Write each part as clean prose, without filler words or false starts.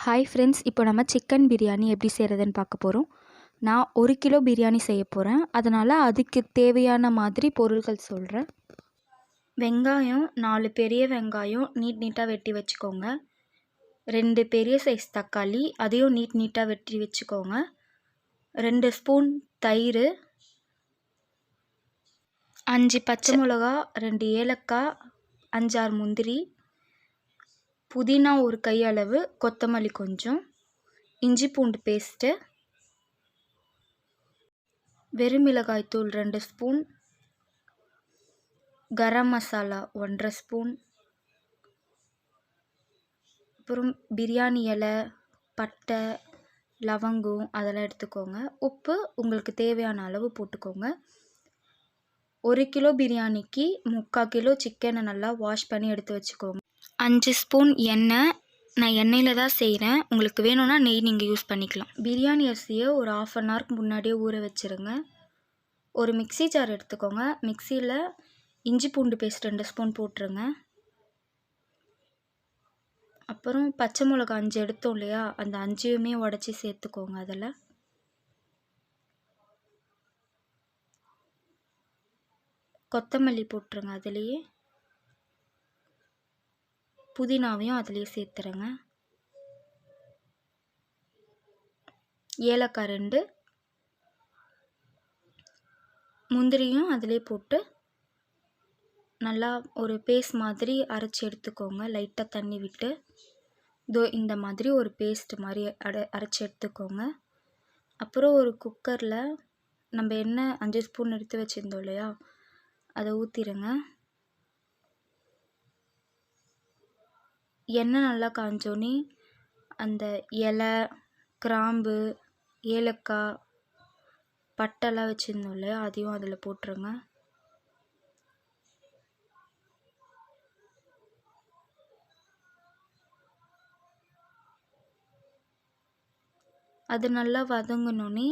Hi friends, இப்போ நம்ம chicken biryani எப்படி செய்கிறதுன்னு பார்க்க போகிறோம். நான் 1 கிலோ பிரியாணி செய்ய போகிறேன். அதனால் அதுக்கு தேவையான மாதிரி பொருட்கள் சொல்கிறேன். வெங்காயம் 4 பெரிய வெங்காயம் நீட்டாக வெட்டி வச்சுக்கோங்க. 2 பெரிய சைஸ் தக்காளி அதையும் நீட்டாக வெட்டி வச்சுக்கோங்க. 2 ஸ்பூன் தயிர், 5 பச்சை மிளகா, 2 ஏலக்காய், 5-6 முந்திரி, புதினா ஒரு கையளவு, கொத்தமல்லி கொஞ்சம், இஞ்சி பூண்டு பேஸ்ட்டு, வெறுமிளகாய் தூள் 2 ஸ்பூன், கரம் மசாலா 1.5 ஸ்பூன், அப்புறம் பிரியாணி இலை, பட்டை, லவங்கம் அதெல்லாம் எடுத்துக்கோங்க. உப்பு உங்களுக்கு தேவையான அளவு போட்டுக்கோங்க. 1 கிலோ பிரியாணிக்கு 3/4 கிலோ சிக்கனை நல்லா வாஷ் பண்ணி எடுத்து வச்சுக்கோங்க. 5 ஸ்பூன் எண்ணெய், நான் எண்ணெயில் தான் செய்கிறேன். உங்களுக்கு வேணும்னா நெய் நீங்கள் யூஸ் பண்ணிக்கலாம். பிரியாணி அரிசியை ஒரு 1/2 அன் ஹவருக்கு முன்னாடியே ஊற வச்சுருங்க. ஒரு மிக்ஸி ஜார் எடுத்துக்கோங்க. மிக்சியில் இஞ்சி பூண்டு பேஸ்ட் 2 ஸ்பூன் போட்டுருங்க. அப்புறம் பச்சை மிளகா 5 எடுத்தோம் இல்லையா, அந்த 5யுமே உடச்சி சேர்த்துக்கோங்க. அதில் கொத்தமல்லி போட்டுருங்க. அதுலேயே புதினாவையும் அதுலேயே சேர்த்துருங்க. ஏலக்காய் 2, முந்திரியும் அதிலே போட்டு நல்லா ஒரு பேஸ்ட் மாதிரி அரைச்சி எடுத்துக்கோங்க. லைட்டாக தண்ணி விட்டு இந்த மாதிரி ஒரு பேஸ்ட் மாதிரி அரைச்சி எடுத்துக்கோங்க. அப்புறம் ஒரு குக்கரில் நம்ம எண்ணெய் 5 ஸ்பூன் எடுத்து வச்சுருந்தோம் இல்லையா, அதை ஊற்றிடுங்க. எண்ணெய் நல்லா காஞ்சோன்னே அந்த இலை, கிராம்பு, ஏலக்காய், பட்டைலாம் வச்சுருந்தோம் இல்லையா, அதையும் அதில் போட்டுருங்க. அது நல்லா வதங்கினோன்னே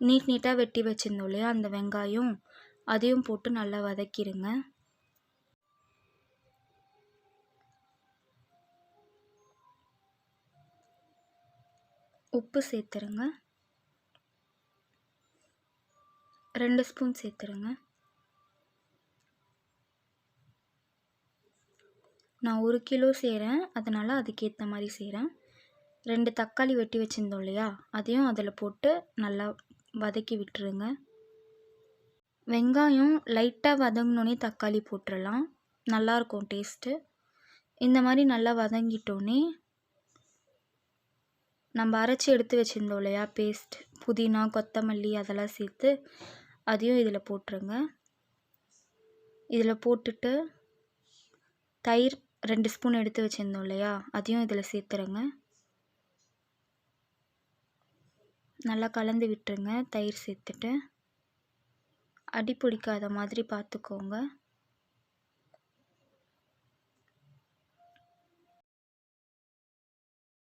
நீட்டாக வெட்டி வச்சுருந்தோம் இல்லையா அந்த வெங்காயம், அதையும் போட்டு நல்லா வதக்கிடுங்க. உப்பு சேர்த்துருங்க. 2 ஸ்பூன் சேர்த்துருங்க. நான் 1 கிலோ செய்கிறேன், அதனால் அதுக்கேற்ற மாதிரி செய்கிறேன். 2 தக்காளி வெட்டி வச்சுருந்தோம் இல்லையா, அதையும் அதில் போட்டு நல்லா வதக்கி விட்டுருங்க. வெங்காயம் லைட்டாக வதங்கினோன்னே தக்காளி போட்டுடலாம், நல்லாயிருக்கும் டேஸ்ட்டு. இந்த மாதிரி நல்லா வதங்கிட்டோன்னே நம்ம அரைச்சி எடுத்து வச்சுருந்தோம் இல்லையா பேஸ்ட், புதினா, கொத்தமல்லி அதெல்லாம் சேர்த்து அதையும் இதில் போட்டுருங்க. இதில் போட்டுட்டு தயிர் 2 ஸ்பூன் எடுத்து வச்சுருந்தோம் இல்லையா, அதையும் இதில் சேர்த்துருங்க. நல்லா கலந்து விட்டுருங்க. தயிர் சேர்த்துட்டு அடி பிடிக்காத மாதிரி பார்த்துக்கோங்க.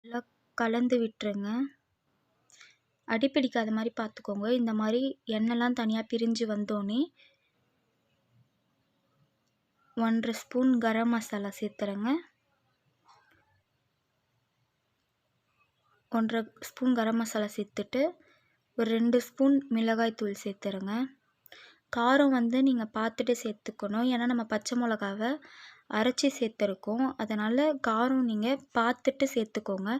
நல்லா கலந்து விட்டுருங்க. அடி பிடிக்காத மாதிரி பார்த்துக்கோங்க. இந்த மாதிரி எண்ணெய்லாம் தனியாக பிரிஞ்சு வந்தோடனே 1.5 ஸ்பூன் கரம் மசாலா சேர்த்துறேங்க. 1.5 ஸ்பூன் கரம் மசாலா சேர்த்துட்டு ஒரு 2 ஸ்பூன் மிளகாய் தூள் சேர்த்துருங்க. காரம் நீங்கள் பார்த்துட்டு சேர்த்துக்கணும். ஏன்னா நம்ம பச்சை மிளகாவை அரைச்சி சேர்த்துருக்கோம், அதனால் காரம் நீங்கள் பார்த்துட்டு சேர்த்துக்கோங்க.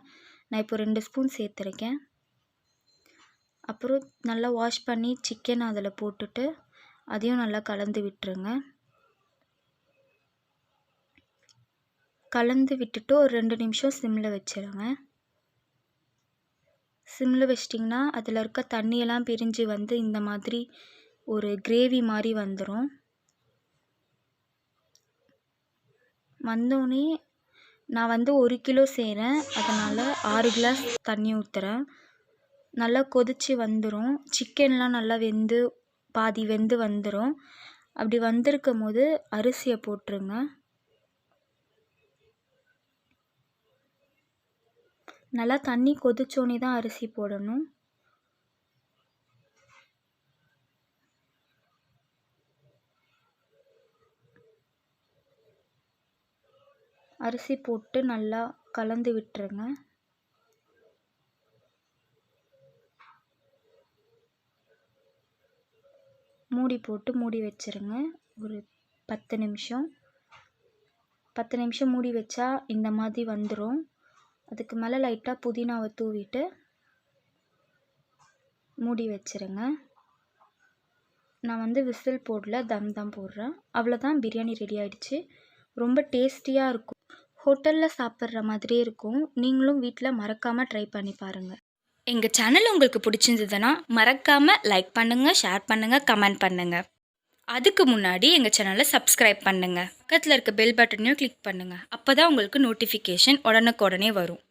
நான் இப்போ 2 ஸ்பூன் சேர்த்துருக்கேன். அப்புறம் நல்லா வாஷ் பண்ணி சிக்கன் அதில் போட்டுட்டு அதையும் நல்லா கலந்து விட்டுருங்க. கலந்து விட்டுட்டு ஒரு 2 நிமிஷம் சிம்மில் வச்சுருங்க. சிம்மில் வச்சிட்டிங்கன்னா அதில் இருக்க தண்ணியெல்லாம் பிரிஞ்சு வந்து இந்த மாதிரி ஒரு கிரேவி மாதிரி வந்துடும். வந்தோடனே நான் 1 கிலோ செய்கிறேன், அதனால் 6 கிளாஸ் தண்ணி ஊற்றுறேன். நல்லா கொதித்து வந்துடும். சிக்கன்லாம் நல்லா வெந்து பாதி வெந்து வந்துடும். அப்படி வந்திருக்கும் போது அரிசியை போட்டுருங்க. நல்லா தண்ணி கொதிச்சோன்னே தான் அரிசி போடணும். அரிசி போட்டு நல்லா கலந்து விட்டுருங்க. மூடி போட்டு மூடி வச்சுருங்க. ஒரு 10 நிமிஷம். 10 நிமிஷம் மூடி வச்சா இந்த மாதிரி வந்துடும். அதுக்கு மேலே லைட்டாக புதினாவை தூவிட்டு மூடி வச்சுருங்க. நான் விசில் போடல, தம் தான் போடுறேன். அவ்வளோதான், பிரியாணி ரெடி ஆகிடுச்சு. ரொம்ப டேஸ்டியாக இருக்கும். ஹோட்டலில் சாப்பிட்ற மாதிரியே இருக்கும். நீங்களும் வீட்டில் மறக்காமல் ட்ரை பண்ணி பாருங்கள். எங்கள் சேனல் உங்களுக்கு பிடிச்சிருந்ததுன்னா மறக்காமல் லைக் பண்ணுங்கள், ஷேர் பண்ணுங்கள், கமெண்ட் பண்ணுங்கள். அதுக்கு முன்னாடி எங்கள் சேனலை சப்ஸ்கிரைப் பண்ணுங்கள். பக்கத்தில் இருக்க பெல் பட்டனையும் கிளிக் பண்ணுங்கள். அப்போ தான் உங்களுக்கு நோட்டிஃபிகேஷன் உடனுக்குடனே வரும்.